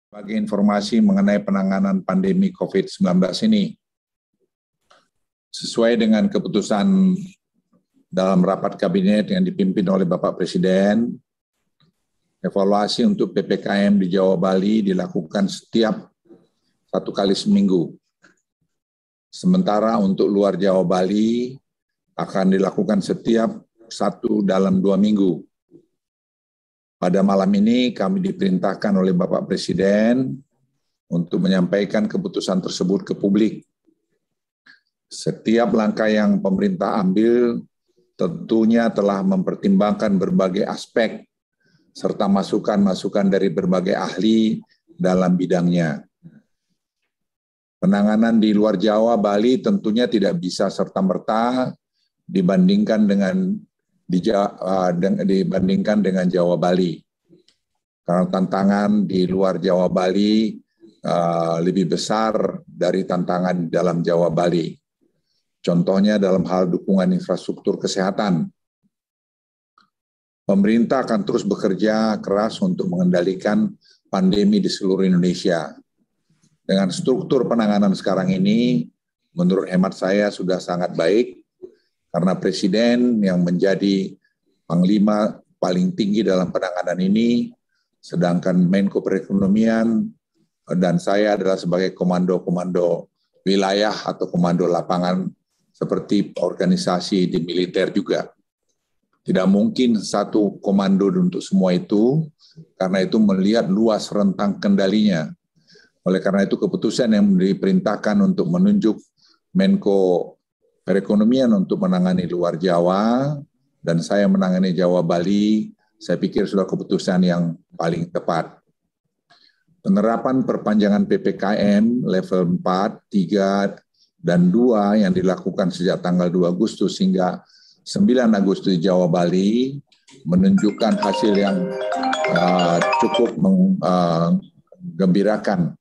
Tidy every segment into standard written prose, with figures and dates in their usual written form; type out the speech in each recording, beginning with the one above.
Bagi informasi mengenai penanganan pandemi COVID-19 ini, sesuai dengan keputusan dalam rapat kabinet yang dipimpin oleh Bapak Presiden, evaluasi untuk PPKM di Jawa Bali dilakukan setiap 1 kali seminggu. Sementara untuk luar Jawa Bali akan dilakukan setiap 1 dalam 2 minggu. Pada malam ini kami diperintahkan oleh Bapak Presiden untuk menyampaikan keputusan tersebut ke publik. Setiap langkah yang pemerintah ambil tentunya telah mempertimbangkan berbagai aspek serta masukan-masukan dari berbagai ahli dalam bidangnya. Penanganan di luar Jawa, Bali tentunya tidak bisa serta-merta dibandingkan dengan Jawa Bali. Karena tantangan di luar Jawa Bali lebih besar dari tantangan dalam Jawa Bali. Contohnya dalam hal dukungan infrastruktur kesehatan. Pemerintah akan terus bekerja keras untuk mengendalikan pandemi di seluruh Indonesia. Dengan struktur penanganan sekarang ini, menurut hemat saya sudah sangat baik, karena Presiden yang menjadi Panglima paling tinggi dalam penanganan ini, sedangkan Menko Perekonomian dan saya adalah sebagai komando-komando wilayah atau komando lapangan seperti organisasi di militer juga. Tidak mungkin satu komando untuk semua itu, karena itu melihat luas rentang kendalinya. Oleh karena itu keputusan yang diperintahkan untuk menunjuk Menko Perekonomian untuk menangani luar Jawa, dan saya menangani Jawa Bali, saya pikir sudah keputusan yang paling tepat. Penerapan perpanjangan PPKM level 4, 3, dan 2 yang dilakukan sejak tanggal 2 Agustus hingga 9 Agustus di Jawa Bali menunjukkan hasil yang cukup menggembirakan.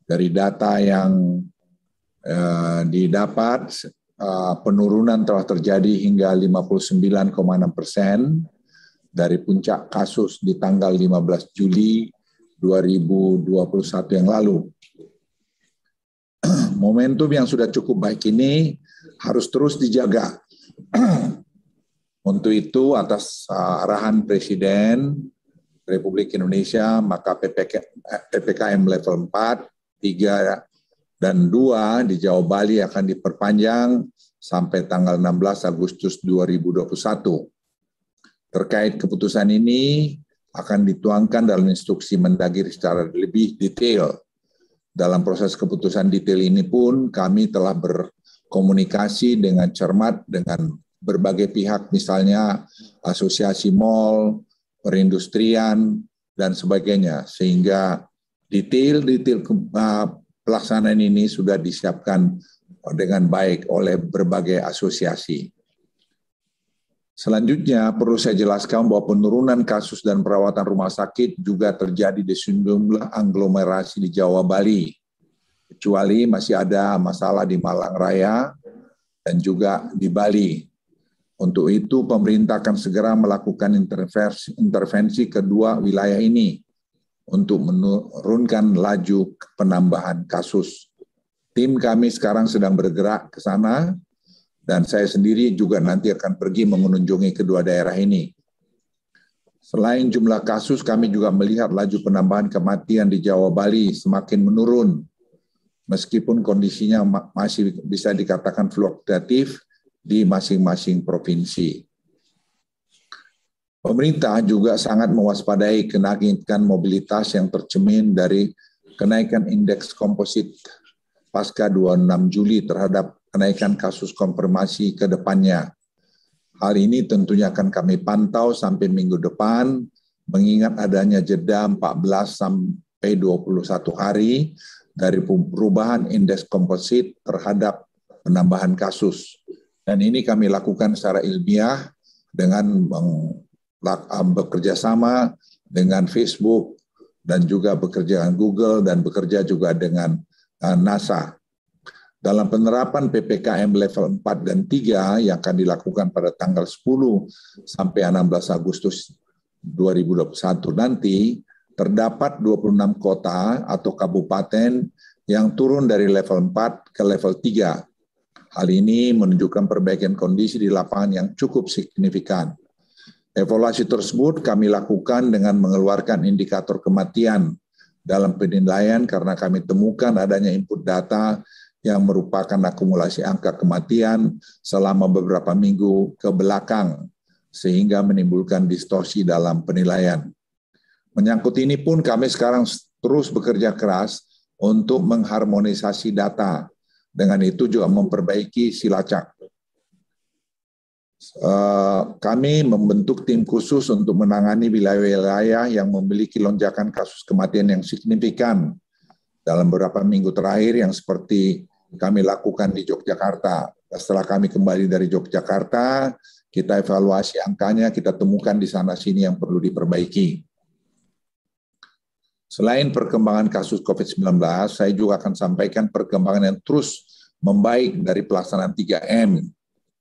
Dari data yang didapat, penurunan telah terjadi hingga 59,6% dari puncak kasus di tanggal 15 Juli 2021 yang lalu. Momentum yang sudah cukup baik ini harus terus dijaga. Untuk itu, atas arahan Presiden Republik Indonesia, maka PPKM level 4, 3, dan 2 di Jawa Bali akan diperpanjang sampai tanggal 16 Agustus 2021. Terkait keputusan ini akan dituangkan dalam instruksi Mendagri secara lebih detail. Dalam proses keputusan detail ini pun kami telah berkomunikasi dengan cermat dengan berbagai pihak, misalnya asosiasi mal, perindustrian, dan sebagainya, sehingga detail-detail pelaksanaan ini sudah disiapkan dengan baik oleh berbagai asosiasi. Selanjutnya perlu saya jelaskan bahwa penurunan kasus dan perawatan rumah sakit juga terjadi di sejumlah aglomerasi di Jawa Bali, kecuali masih ada masalah di Malang Raya dan juga di Bali. Untuk itu pemerintah akan segera melakukan intervensi kedua wilayah ini untuk menurunkan laju penambahan kasus. Tim kami sekarang sedang bergerak ke sana, dan saya sendiri juga nanti akan pergi mengunjungi kedua daerah ini. Selain jumlah kasus, kami juga melihat laju penambahan kematian di Jawa Bali semakin menurun, meskipun kondisinya masih bisa dikatakan fluktuatif di masing-masing provinsi. Pemerintah juga sangat mewaspadai kenaikan mobilitas yang tercermin dari kenaikan indeks komposit pasca 26 Juli terhadap kenaikan kasus konfirmasi ke depannya. Hal ini tentunya akan kami pantau sampai minggu depan, mengingat adanya jeda 14 sampai 21 hari dari perubahan indeks komposit terhadap penambahan kasus. Dan ini kami lakukan secara ilmiah dengan bekerja sama dengan Facebook dan juga bekerja dengan Google dan bekerja juga dengan NASA. Dalam penerapan PPKM level 4 dan 3 yang akan dilakukan pada tanggal 10 sampai 16 Agustus 2021 nanti, terdapat 26 kota atau kabupaten yang turun dari level 4 ke level 3. Hal ini menunjukkan perbaikan kondisi di lapangan yang cukup signifikan. Evaluasi tersebut kami lakukan dengan mengeluarkan indikator kematian dalam penilaian karena kami temukan adanya input data yang merupakan akumulasi angka kematian selama beberapa minggu ke belakang, sehingga menimbulkan distorsi dalam penilaian. Menyangkut ini pun kami sekarang terus bekerja keras untuk mengharmonisasi data, dengan itu juga memperbaiki silacak. Kami membentuk tim khusus untuk menangani wilayah-wilayah yang memiliki lonjakan kasus kematian yang signifikan dalam beberapa minggu terakhir, yang seperti kami lakukan di Yogyakarta. Setelah kami kembali dari Yogyakarta, kita evaluasi angkanya, kita temukan di sana-sini yang perlu diperbaiki. Selain perkembangan kasus COVID-19, saya juga akan sampaikan perkembangan yang terus membaik dari pelaksanaan 3M,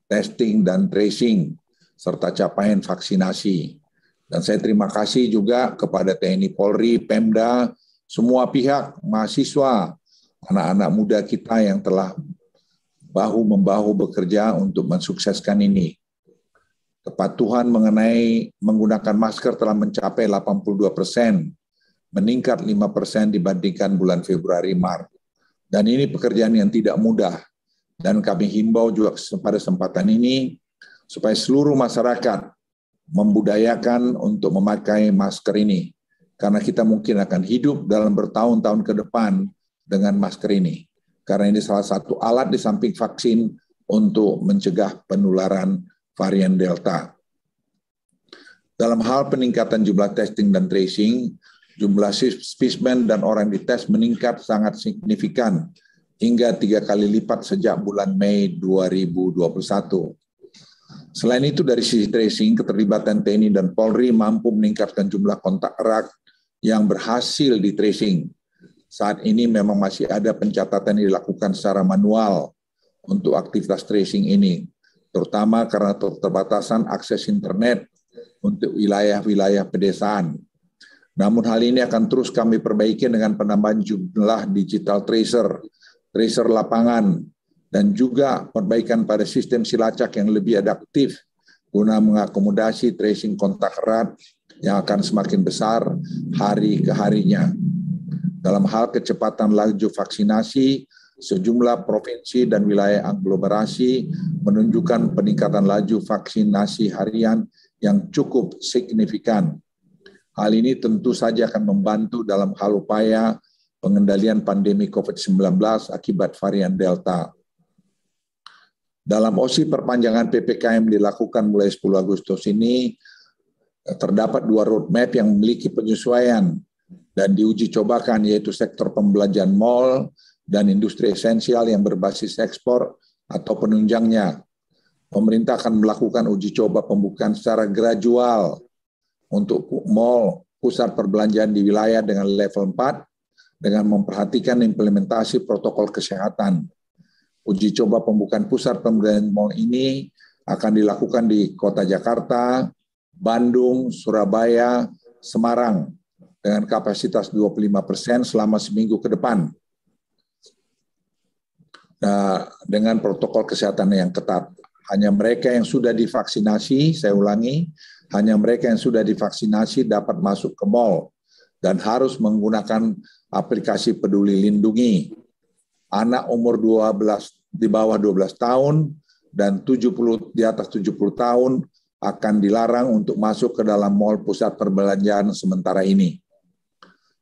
testing dan tracing, serta capaian vaksinasi. Dan saya terima kasih juga kepada TNI Polri, Pemda, semua pihak, mahasiswa, anak-anak muda kita yang telah bahu-membahu bekerja untuk mensukseskan ini. Kepatuhan mengenai menggunakan masker telah mencapai 82%, meningkat 5% dibandingkan bulan Februari-Maret. Dan ini pekerjaan yang tidak mudah. Dan kami himbau juga pada kesempatan ini supaya seluruh masyarakat membudayakan untuk memakai masker ini. Karena kita mungkin akan hidup dalam bertahun-tahun ke depan dengan masker ini. Karena ini salah satu alat di samping vaksin untuk mencegah penularan varian Delta. Dalam hal peningkatan jumlah testing dan tracing, jumlah spesimen dan orang dites meningkat sangat signifikan hingga 3 kali lipat sejak bulan Mei 2021. Selain itu, dari sisi tracing, keterlibatan TNI dan Polri mampu meningkatkan jumlah kontak erat yang berhasil di tracing. Saat ini memang masih ada pencatatan yang dilakukan secara manual untuk aktivitas tracing ini, terutama karena keterbatasan akses internet untuk wilayah-wilayah pedesaan. Namun hal ini akan terus kami perbaiki dengan penambahan jumlah digital tracer lapangan, dan juga perbaikan pada sistem silacak yang lebih adaptif guna mengakomodasi tracing kontak erat yang akan semakin besar hari ke harinya. Dalam hal kecepatan laju vaksinasi, sejumlah provinsi dan wilayah aglomerasi menunjukkan peningkatan laju vaksinasi harian yang cukup signifikan. Hal ini tentu saja akan membantu dalam hal upaya pengendalian pandemi COVID-19 akibat varian Delta. Dalam OSI perpanjangan PPKM dilakukan mulai 10 Agustus ini, terdapat 2 roadmap yang memiliki penyesuaian dan diuji cobakan, yaitu sektor pembelanjaan mal dan industri esensial yang berbasis ekspor atau penunjangnya. Pemerintah akan melakukan uji coba pembukaan secara gradual untuk mal, pusat perbelanjaan di wilayah dengan level 4, dengan memperhatikan implementasi protokol kesehatan. Uji coba pembukaan pusat perbelanjaan mal ini akan dilakukan di Kota Jakarta, Bandung, Surabaya, Semarang, dengan kapasitas 25% selama seminggu ke depan. Nah, dengan protokol kesehatan yang ketat. Hanya mereka yang sudah divaksinasi, saya ulangi, hanya mereka yang sudah divaksinasi dapat masuk ke mal dan harus menggunakan aplikasi Peduli Lindungi. Anak umur 12 di bawah 12 tahun dan 70 di atas 70 tahun akan dilarang untuk masuk ke dalam mal pusat perbelanjaan sementara ini.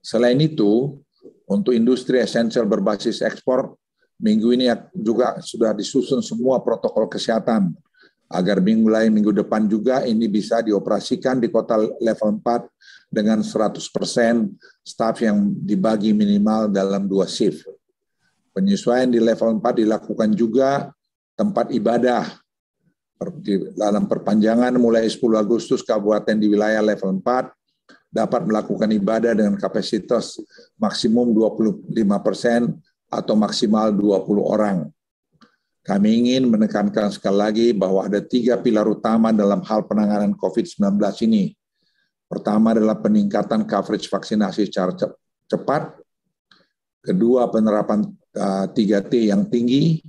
Selain itu, untuk industri esensial berbasis ekspor, minggu ini juga sudah disusun semua protokol kesehatan agar mulai minggu depan juga ini bisa dioperasikan di kota level 4 dengan 100% staf yang dibagi minimal dalam 2 shift. Penyesuaian di level 4 dilakukan juga tempat ibadah. Dalam perpanjangan mulai 10 Agustus, kabupaten di wilayah level 4 dapat melakukan ibadah dengan kapasitas maksimum 25% atau maksimal 20 orang. Kami ingin menekankan sekali lagi bahwa ada 3 pilar utama dalam hal penanganan COVID-19 ini. Pertama adalah peningkatan coverage vaksinasi secara cepat. Kedua, penerapan 3T yang tinggi.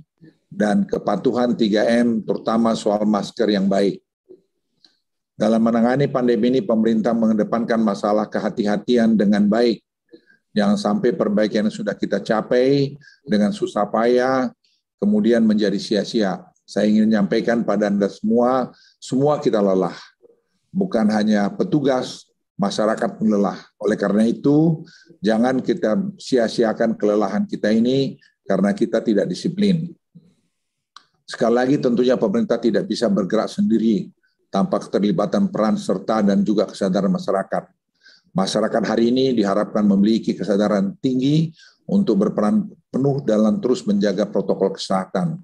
Dan kepatuhan 3M, terutama soal masker yang baik. Dalam menangani pandemi ini, pemerintah mengedepankan masalah kehati-hatian dengan baik. Jangan sampai perbaikan yang sudah kita capai dengan susah payah, kemudian menjadi sia-sia. Saya ingin menyampaikan pada Anda semua kita lelah. Bukan hanya petugas, masyarakat pun lelah. Oleh karena itu, jangan kita sia-siakan kelelahan kita ini karena kita tidak disiplin. Sekali lagi tentunya pemerintah tidak bisa bergerak sendiri tanpa keterlibatan peran serta dan juga kesadaran masyarakat. Masyarakat hari ini diharapkan memiliki kesadaran tinggi untuk berperan penuh dalam terus menjaga protokol kesehatan,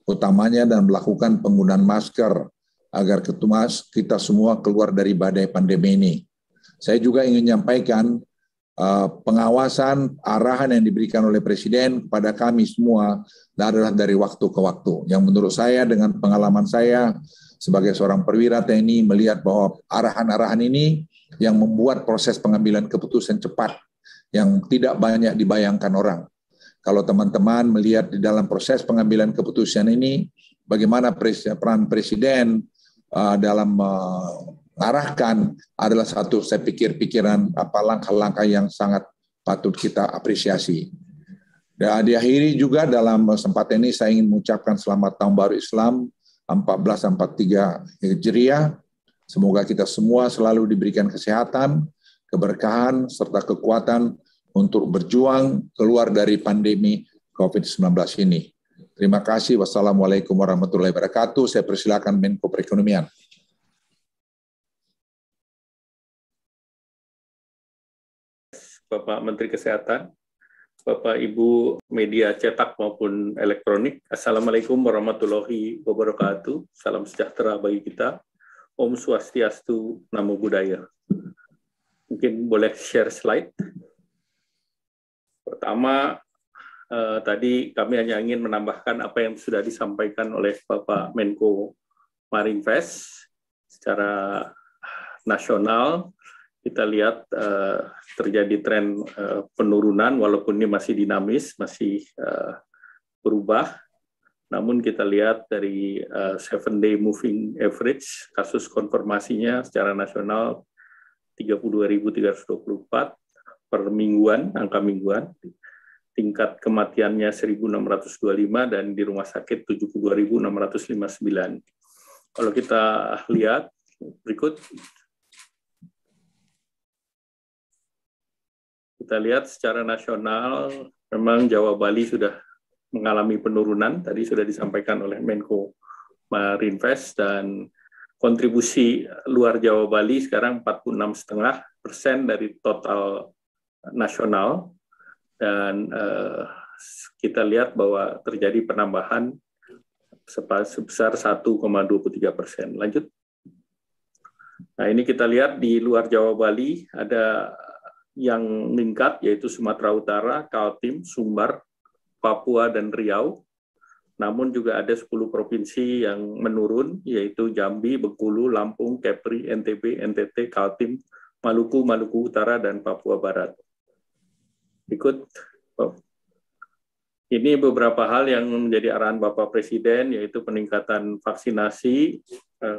utamanya dan melakukan penggunaan masker agar kita semua keluar dari badai pandemi ini. Saya juga ingin menyampaikan pengawasan, arahan yang diberikan oleh Presiden kepada kami semua adalah dari waktu ke waktu. Yang menurut saya dengan pengalaman saya sebagai seorang perwira TNI melihat bahwa arahan-arahan ini yang membuat proses pengambilan keputusan cepat yang tidak banyak dibayangkan orang. Kalau teman-teman melihat di dalam proses pengambilan keputusan ini, bagaimana peran Presiden dalam mengarahkan adalah satu saya pikiran langkah-langkah yang sangat patut kita apresiasi. Dan diakhiri juga dalam kesempatan ini saya ingin mengucapkan selamat tahun baru Islam 1443 Hijriah. Semoga kita semua selalu diberikan kesehatan, keberkahan, serta kekuatan untuk berjuang keluar dari pandemi COVID-19 ini. Terima kasih. Wassalamualaikum warahmatullahi wabarakatuh. Saya persilakan Menko Perekonomian. Bapak Menteri Kesehatan, Bapak Ibu media cetak maupun elektronik, Assalamualaikum warahmatullahi wabarakatuh. Salam sejahtera bagi kita. Om Swastiastu, Namo Buddhaya. Mungkin boleh share slide. Pertama, tadi kami hanya ingin menambahkan apa yang sudah disampaikan oleh Bapak Menko Marinvest secara nasional. Kita lihat terjadi tren penurunan, walaupun ini masih dinamis, masih berubah. Namun kita lihat dari 7-day moving average, kasus konfirmasinya secara nasional 32.324 per mingguan, angka mingguan. Tingkat kematiannya 1.625 dan di rumah sakit 72.659. Kalau kita lihat berikut, kita lihat secara nasional memang Jawa Bali sudah mengalami penurunan, tadi sudah disampaikan oleh Menko Marinvest, dan kontribusi luar Jawa Bali sekarang 46,5% dari total nasional, dan kita lihat bahwa terjadi penambahan sebesar 1,23%. Lanjut. Nah, ini kita lihat di luar Jawa Bali ada yang meningkat, yaitu Sumatera Utara, Kaltim, Sumbar, Papua, dan Riau. Namun juga ada 10 provinsi yang menurun, yaitu Jambi, Bengkulu, Lampung, Kepri, NTB, NTT, Kaltim, Maluku, Maluku Utara, dan Papua Barat. Berikut. Ini beberapa hal yang menjadi arahan Bapak Presiden, yaitu peningkatan vaksinasi,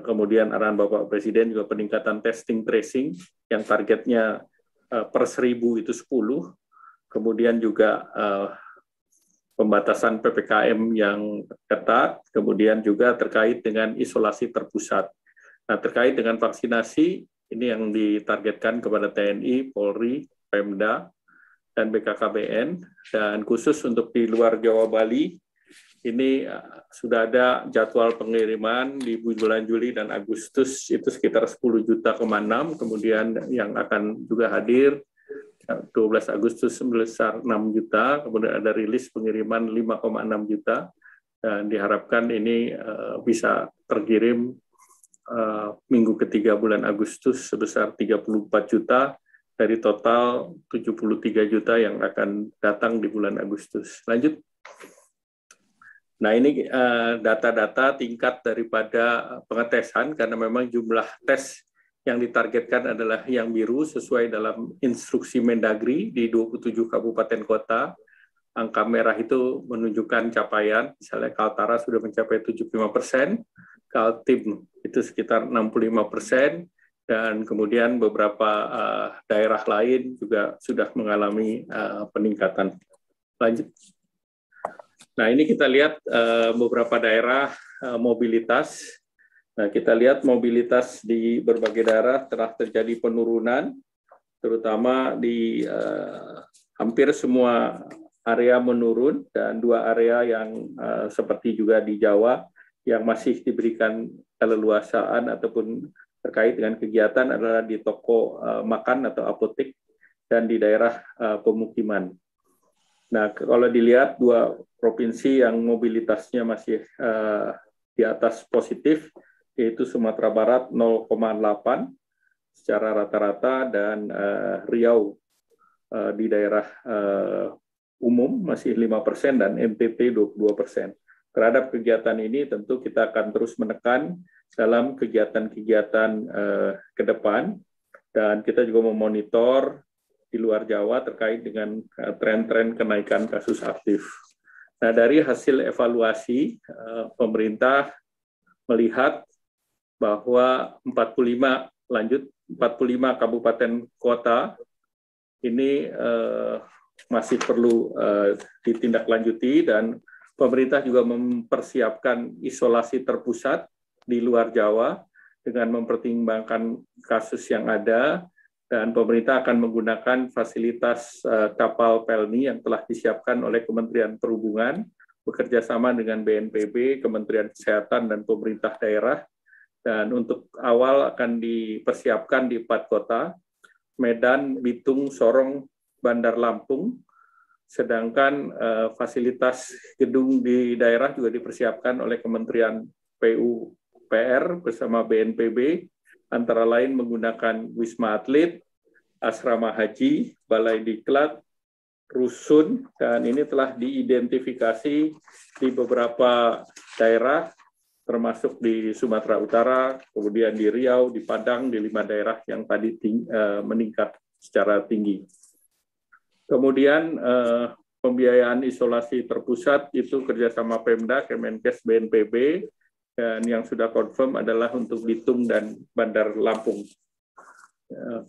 kemudian arahan Bapak Presiden juga peningkatan testing tracing, yang targetnya per 1.000 itu 10, kemudian juga pembatasan PPKM yang ketat, kemudian juga terkait dengan isolasi terpusat. Nah, terkait dengan vaksinasi, ini yang ditargetkan kepada TNI, Polri, Pemda, dan BKKBN, dan khusus untuk di luar Jawa Bali, ini sudah ada jadwal pengiriman di bulan Juli dan Agustus itu sekitar 10,6 juta, kemudian yang akan juga hadir 12 Agustus sebesar 6 juta, kemudian ada rilis pengiriman 5,6 juta, dan diharapkan ini bisa terkirim minggu ketiga bulan Agustus sebesar 34 juta dari total 73 juta yang akan datang di bulan Agustus. Lanjut. Nah, ini data-data tingkat daripada pengetesan, karena memang jumlah tes yang ditargetkan adalah yang biru sesuai dalam instruksi Mendagri di 27 kabupaten kota. Angka merah itu menunjukkan capaian, misalnya Kaltara sudah mencapai 75%, Kaltim itu sekitar 65%, dan kemudian beberapa daerah lain juga sudah mengalami peningkatan. Lanjut. Nah, ini kita lihat beberapa daerah mobilitas. Nah, kita lihat mobilitas di berbagai daerah telah terjadi penurunan, terutama di hampir semua area menurun, dan 2 area yang seperti juga di Jawa yang masih diberikan keleluasaan ataupun terkait dengan kegiatan adalah di toko makan atau apotek dan di daerah pemukiman. Nah, kalau dilihat 2 provinsi yang mobilitasnya masih di atas positif, yaitu Sumatera Barat 0,8 secara rata-rata, dan Riau di daerah umum masih 5% dan NTT 22%. Terhadap kegiatan ini tentu kita akan terus menekan dalam kegiatan-kegiatan ke depan, dan kita juga memonitor di luar Jawa terkait dengan tren-tren kenaikan kasus aktif. Nah, dari hasil evaluasi, pemerintah melihat bahwa 45 kabupaten kota ini masih perlu ditindaklanjuti, dan pemerintah juga mempersiapkan isolasi terpusat di luar Jawa dengan mempertimbangkan kasus yang ada, dan pemerintah akan menggunakan fasilitas kapal Pelni yang telah disiapkan oleh Kementerian Perhubungan bekerja sama dengan BNPB, Kementerian Kesehatan, dan pemerintah daerah. Dan untuk awal akan dipersiapkan di 4 kota, Medan, Bitung, Sorong, Bandar Lampung, sedangkan fasilitas gedung di daerah juga dipersiapkan oleh Kementerian PUPR bersama BNPB, antara lain menggunakan Wisma Atlet, Asrama Haji, Balai Diklat, Rusun, dan ini telah diidentifikasi di beberapa daerah, termasuk di Sumatera Utara, kemudian di Riau, di Padang, di 5 daerah yang tadi meningkat secara tinggi. Kemudian pembiayaan isolasi terpusat itu kerjasama Pemda, Kemenkes, BNPB, dan yang sudah confirm adalah untuk Bitung dan Bandar Lampung.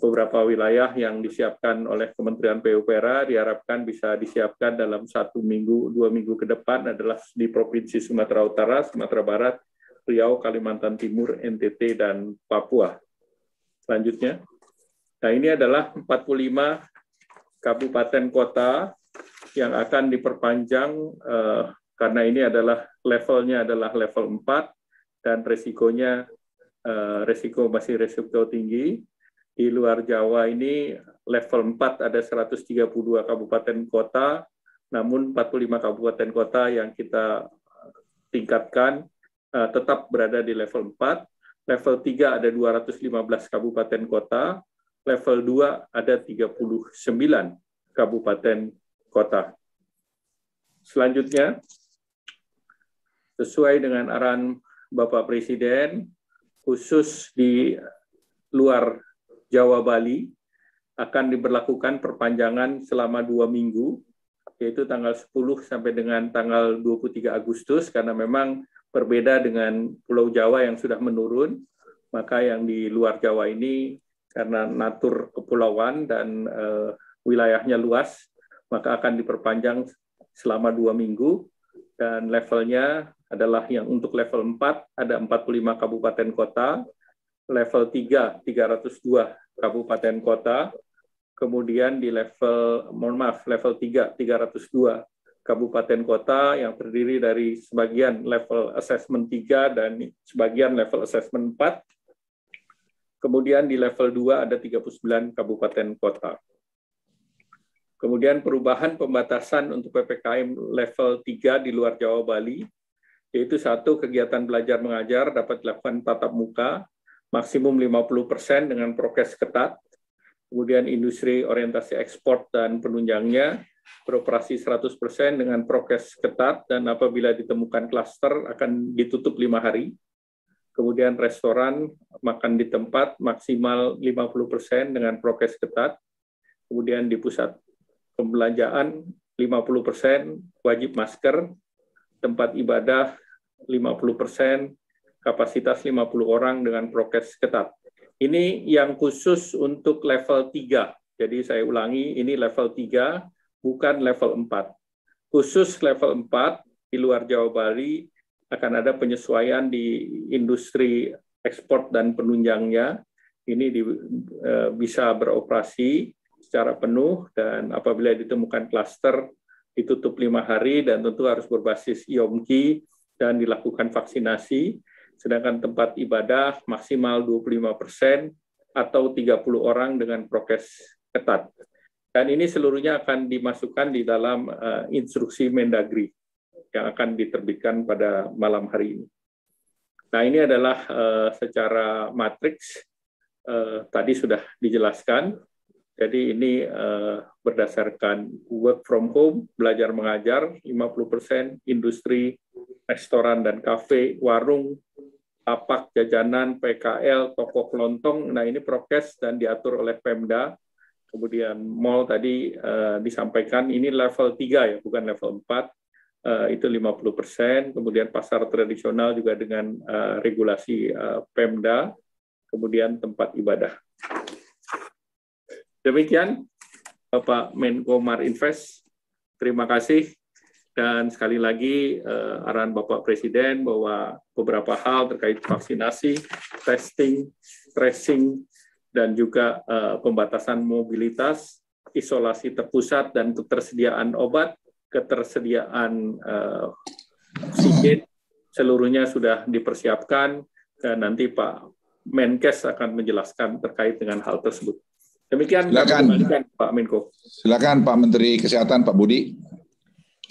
Beberapa wilayah yang disiapkan oleh Kementerian PUPR diharapkan bisa disiapkan dalam 1 minggu, 2 minggu ke depan adalah di Provinsi Sumatera Utara, Sumatera Barat, Riau, Kalimantan Timur, NTT, dan Papua. Selanjutnya, nah ini adalah 45 kabupaten kota yang akan diperpanjang karena ini adalah levelnya adalah level 4 dan resikonya masih resiko tinggi. Di luar Jawa ini level 4 ada 132 kabupaten kota, namun 45 kabupaten kota yang kita tingkatkan tetap berada di level 4. Level 3 ada 215 kabupaten kota, level 2 ada 39 kabupaten kota. Selanjutnya, sesuai dengan arahan Bapak Presiden, khusus di luar Jawa Bali akan diberlakukan perpanjangan selama 2 minggu, yaitu tanggal 10 sampai dengan tanggal 23 Agustus, karena memang berbeda dengan Pulau Jawa yang sudah menurun, maka yang di luar Jawa ini karena natur kepulauan dan wilayahnya luas, maka akan diperpanjang selama 2 minggu, dan levelnya adalah yang untuk level 4 ada 45 kabupaten kota, level 3 302 kabupaten kota, kemudian di level 3 302 kabupaten kota yang terdiri dari sebagian level assessment 3 dan sebagian level assessment 4. Kemudian di level 2 ada 39 kabupaten kota. Kemudian perubahan pembatasan untuk PPKM level 3 di luar Jawa Bali, yaitu 1, kegiatan belajar mengajar dapat dilakukan tatap muka, maksimum 50% dengan prokes ketat. Kemudian industri orientasi ekspor dan penunjangnya beroperasi 100% dengan prokes ketat, dan apabila ditemukan klaster akan ditutup 5 hari. kemudian restoran, makan di tempat maksimal 50% dengan prokes ketat, kemudian di pusat pembelanjaan 50% wajib masker, tempat ibadah 50%, kapasitas 50 orang dengan prokes ketat. Ini yang khusus untuk level 3. Jadi saya ulangi, ini level 3, bukan level 4. Khusus level 4 di luar Jawa Bali akan ada penyesuaian di industri ekspor dan penunjangnya. Ini bisa beroperasi secara penuh dan apabila ditemukan klaster ditutup 5 hari dan tentu harus berbasis IOMKI dan dilakukan vaksinasi. Sedangkan tempat ibadah maksimal 25% atau 30 orang dengan prokes ketat. Dan ini seluruhnya akan dimasukkan di dalam instruksi Mendagri yang akan diterbitkan pada malam hari ini. Nah, ini adalah secara matriks, tadi sudah dijelaskan. Jadi ini berdasarkan work from home, belajar mengajar 50%, industri, restoran dan kafe, warung, lapak, jajanan, PKL, toko kelontong. Nah, ini prokes dan diatur oleh Pemda. Kemudian mall tadi disampaikan ini level 3 ya, bukan level 4. Itu 50%, kemudian pasar tradisional juga dengan regulasi Pemda, kemudian tempat ibadah. Demikian Bapak Menko Marinvest, terima kasih. Dan sekali lagi arahan Bapak Presiden bahwa beberapa hal terkait vaksinasi, testing, tracing, dan juga pembatasan mobilitas, isolasi terpusat, dan ketersediaan obat, ketersediaan oksigen, seluruhnya sudah dipersiapkan, dan nanti Pak Menkes akan menjelaskan terkait dengan hal tersebut. Demikian, silakan Pak Menko. Silakan Pak Menteri Kesehatan, Pak Budi.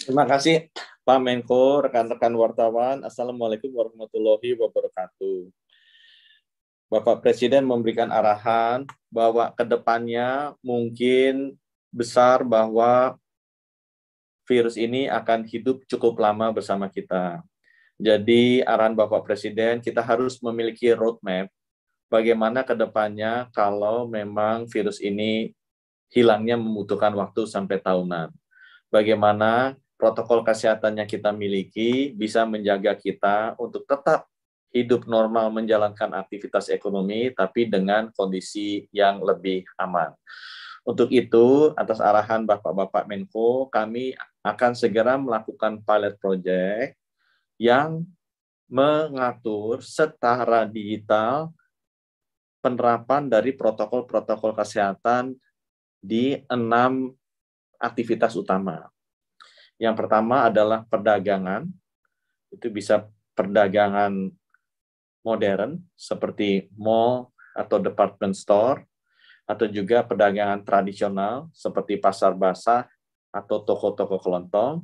Terima kasih Pak Menko, rekan-rekan wartawan. Assalamualaikum warahmatullahi wabarakatuh. Bapak Presiden memberikan arahan bahwa ke depannya mungkin besar bahwa virus ini akan hidup cukup lama bersama kita. Jadi arahan Bapak Presiden, kita harus memiliki roadmap bagaimana ke depannya kalau memang virus ini hilangnya membutuhkan waktu sampai tahunan. Bagaimana protokol kesehatan yang kita miliki bisa menjaga kita untuk tetap hidup normal menjalankan aktivitas ekonomi, tapi dengan kondisi yang lebih aman. Untuk itu, atas arahan Bapak-Bapak Menko, kami akan segera melakukan pilot project yang mengatur secara digital penerapan dari protokol-protokol kesehatan di 6 aktivitas utama. Yang pertama adalah perdagangan, itu bisa perdagangan modern seperti mall atau department store, atau juga perdagangan tradisional seperti pasar basah atau toko-toko kelontong.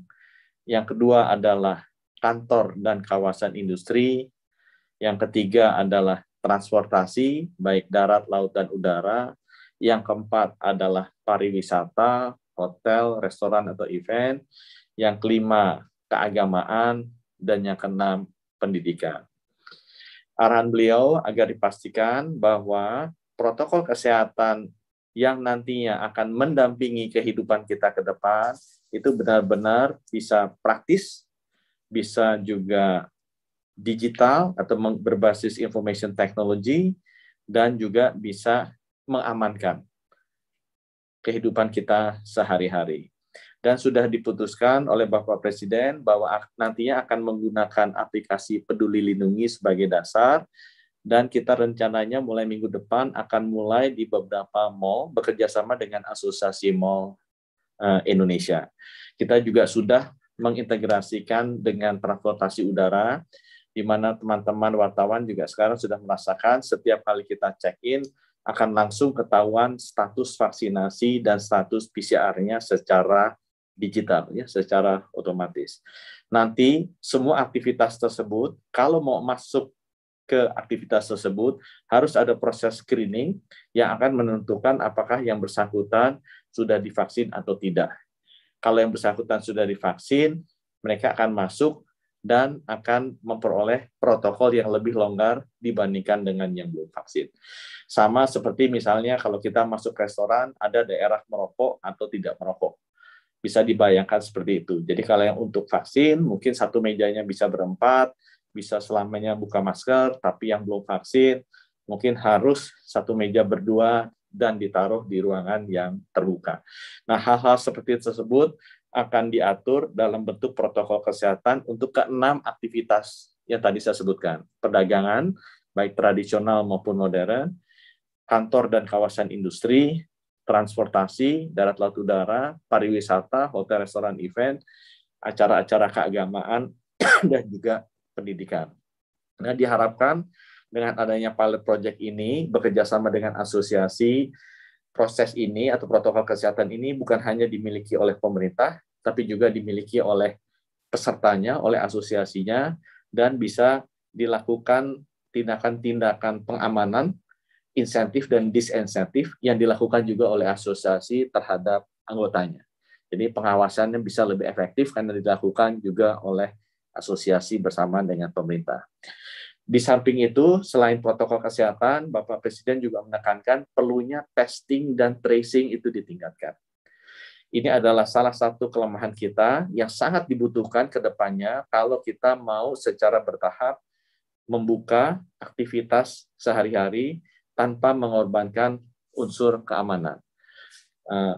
Yang kedua adalah kantor dan kawasan industri. Yang ketiga adalah transportasi, baik darat, laut, dan udara. Yang keempat adalah pariwisata, hotel, restoran, atau event. Yang kelima, keagamaan. Dan yang keenam, pendidikan. Arahan beliau agar dipastikan bahwa protokol kesehatan yang nantinya akan mendampingi kehidupan kita ke depan, itu benar-benar bisa praktis, bisa juga digital atau berbasis information technology, dan juga bisa mengamankan kehidupan kita sehari-hari. Dan sudah diputuskan oleh Bapak Presiden bahwa nantinya akan menggunakan aplikasi Peduli Lindungi sebagai dasar, dan kita rencananya mulai minggu depan akan mulai di beberapa mall bekerja sama dengan Asosiasi Mall Indonesia. Kita juga sudah mengintegrasikan dengan transportasi udara, di mana teman-teman wartawan juga sekarang sudah merasakan setiap kali kita check-in akan langsung ketahuan status vaksinasi dan status PCR-nya secara digital, ya, secara otomatis. Nanti semua aktivitas tersebut, kalau mau masuk ke aktivitas tersebut, harus ada proses screening yang akan menentukan apakah yang bersangkutan sudah divaksin atau tidak. Kalau yang bersangkutan sudah divaksin, mereka akan masuk dan akan memperoleh protokol yang lebih longgar dibandingkan dengan yang belum vaksin. Sama seperti misalnya kalau kita masuk restoran, ada daerah merokok atau tidak merokok. Bisa dibayangkan seperti itu. Jadi kalau yang untuk vaksin, mungkin satu mejanya bisa berempat, bisa selamanya buka masker, tapi yang belum vaksin, mungkin harus satu meja berdua dan ditaruh di ruangan yang terbuka. Nah, hal-hal seperti tersebut akan diatur dalam bentuk protokol kesehatan untuk ke-6 aktivitas yang tadi saya sebutkan. Perdagangan, baik tradisional maupun modern, kantor dan kawasan industri, transportasi, darat laut udara, pariwisata, hotel, restoran, event, acara-acara keagamaan, dan juga pendidikan. Nah, diharapkan dengan adanya pilot project ini, bekerja sama dengan asosiasi, proses ini atau protokol kesehatan ini bukan hanya dimiliki oleh pemerintah, tapi juga dimiliki oleh pesertanya, oleh asosiasinya, dan bisa dilakukan tindakan-tindakan pengamanan, insentif dan disinsentif yang dilakukan juga oleh asosiasi terhadap anggotanya. Jadi pengawasannya bisa lebih efektif karena dilakukan juga oleh asosiasi bersama dengan pemerintah. Di samping itu, selain protokol kesehatan, Bapak Presiden juga menekankan perlunya testing dan tracing itu ditingkatkan. Ini adalah salah satu kelemahan kita yang sangat dibutuhkan ke depannya kalau kita mau secara bertahap membuka aktivitas sehari-hari tanpa mengorbankan unsur keamanan.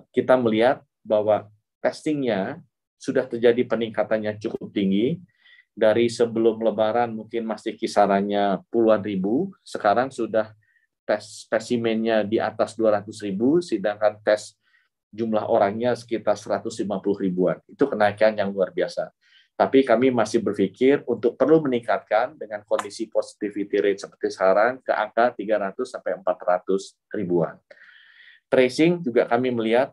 Kita melihat bahwa testingnya sudah terjadi peningkatannya cukup tinggi. Dari sebelum Lebaran mungkin masih kisarannya puluhan ribu, sekarang sudah tes spesimennya di atas 200 ribu, sedangkan tes jumlah orangnya sekitar 150 ribuan. Itu kenaikan yang luar biasa. Tapi kami masih berpikir untuk perlu meningkatkan dengan kondisi positivity rate seperti sekarang ke angka 300 sampai 400 ribuan. Tracing juga kami melihat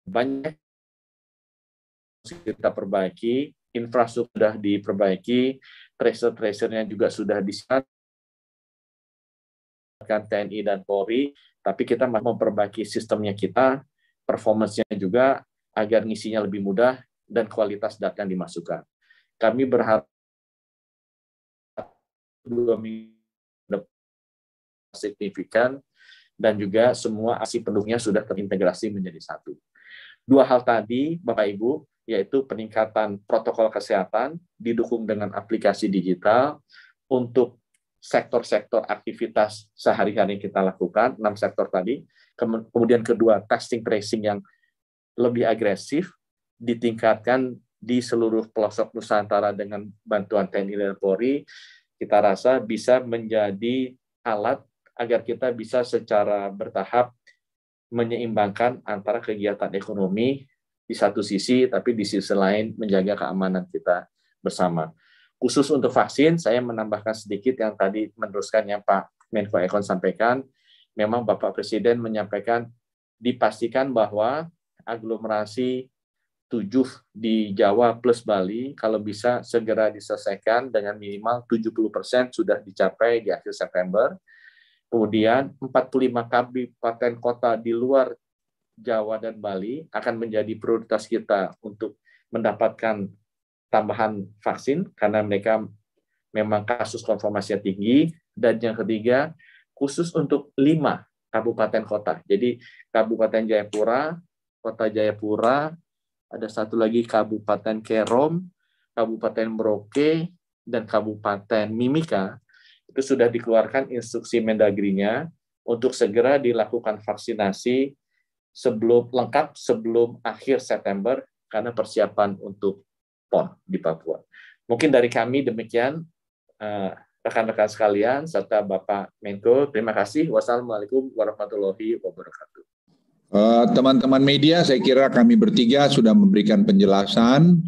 banyak kita perbaiki, infrastruktur sudah diperbaiki, tracer-tracernya juga sudah disiapkan TNI dan Polri, tapi kita masih memperbaiki sistemnya kita, performance-nya juga, agar ngisinya lebih mudah, dan kualitas data yang dimasukkan. Kami berharap 2 minggu signifikan, dan juga semua aksi pendukungnya sudah terintegrasi menjadi satu. 2 hal tadi, Bapak Ibu, yaitu peningkatan protokol kesehatan didukung dengan aplikasi digital untuk sektor-sektor aktivitas sehari-hari kita lakukan, 6 sektor tadi. Kemudian kedua, testing tracing yang lebih agresif, ditingkatkan di seluruh pelosok Nusantara dengan bantuan TNI dan Polri, kita rasa bisa menjadi alat agar kita bisa secara bertahap menyeimbangkan antara kegiatan ekonomi di satu sisi, tapi di sisi lain menjaga keamanan kita bersama. Khusus untuk vaksin, saya menambahkan sedikit yang tadi meneruskan yang Pak Menko Ekon sampaikan. Memang Bapak Presiden menyampaikan, dipastikan bahwa aglomerasi 7 di Jawa plus Bali, kalau bisa segera diselesaikan dengan minimal 70% sudah dicapai di akhir September. Kemudian 45 kabupaten kota di luar Jawa dan Bali akan menjadi prioritas kita untuk mendapatkan tambahan vaksin karena mereka memang kasus konfirmasinya tinggi. Dan yang ketiga, khusus untuk 5 kabupaten kota. Jadi Kabupaten Jayapura, Kota Jayapura, ada satu lagi Kabupaten Kerom, Kabupaten Merauke, dan Kabupaten Mimika, itu sudah dikeluarkan instruksi Mendagrinya untuk segera dilakukan vaksinasi sebelum akhir September karena persiapan untuk PON di Papua. Mungkin dari kami demikian, rekan-rekan sekalian serta Bapak Menko. Terima kasih. Wassalamualaikum warahmatullahi wabarakatuh. Teman-teman media, saya kira kami bertiga sudah memberikan penjelasan.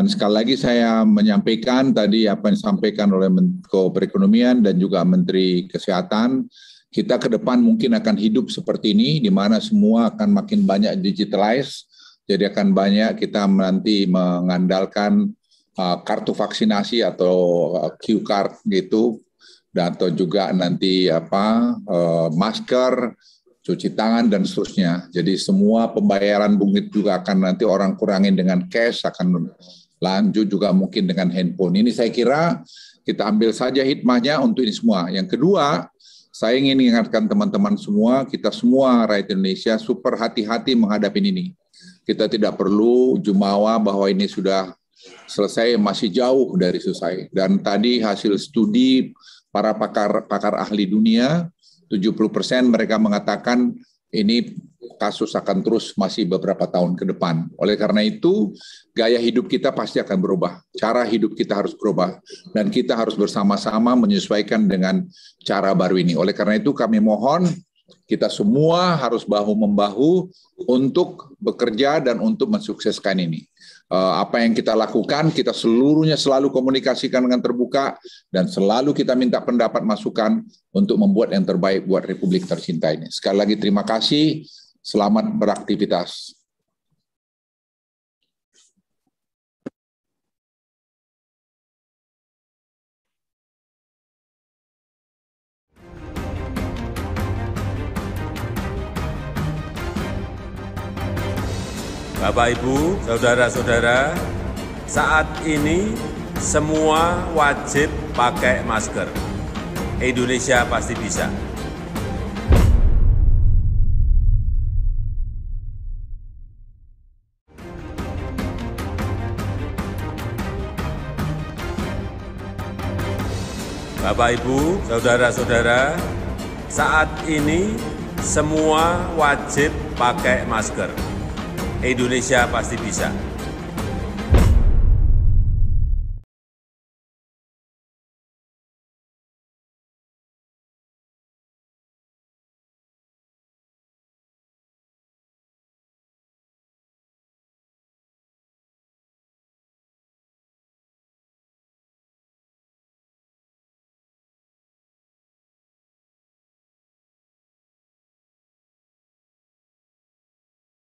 Sekali lagi saya menyampaikan tadi apa yang disampaikan oleh Menko Perekonomian dan juga Menteri Kesehatan. Kita ke depan mungkin akan hidup seperti ini, di mana semua akan makin banyak digitalized, jadi akan banyak kita nanti mengandalkan kartu vaksinasi atau Q card gitu, dan atau juga nanti masker, cuci tangan dan seterusnya. Jadi semua pembayaran bungit juga akan nanti orang kurangin dengan cash, akan lanjut juga mungkin dengan handphone. Ini saya kira kita ambil saja hikmahnya untuk ini semua. Yang kedua, saya ingin ingatkan teman-teman semua, kita semua rakyat Indonesia super hati-hati menghadapi ini. Kita tidak perlu jumawa bahwa ini sudah selesai, masih jauh dari selesai. Dan tadi hasil studi para pakar ahli dunia, 70% mereka mengatakan ini kasus akan terus masih beberapa tahun ke depan. Oleh karena itu, gaya hidup kita pasti akan berubah. Cara hidup kita harus berubah. Dan kita harus bersama-sama menyesuaikan dengan cara baru ini. Oleh karena itu, kami mohon kita semua harus bahu-membahu untuk bekerja dan untuk mensukseskan ini. Apa yang kita lakukan, kita seluruhnya selalu komunikasikan dengan terbuka dan selalu kita minta pendapat masukan untuk membuat yang terbaik buat Republik tercinta ini. Sekali lagi terima kasih, selamat beraktivitas. Bapak, Ibu, saudara-saudara, saat ini semua wajib pakai masker. Indonesia pasti bisa. Bapak, Ibu, saudara-saudara, saat ini semua wajib pakai masker. Indonesia pasti bisa.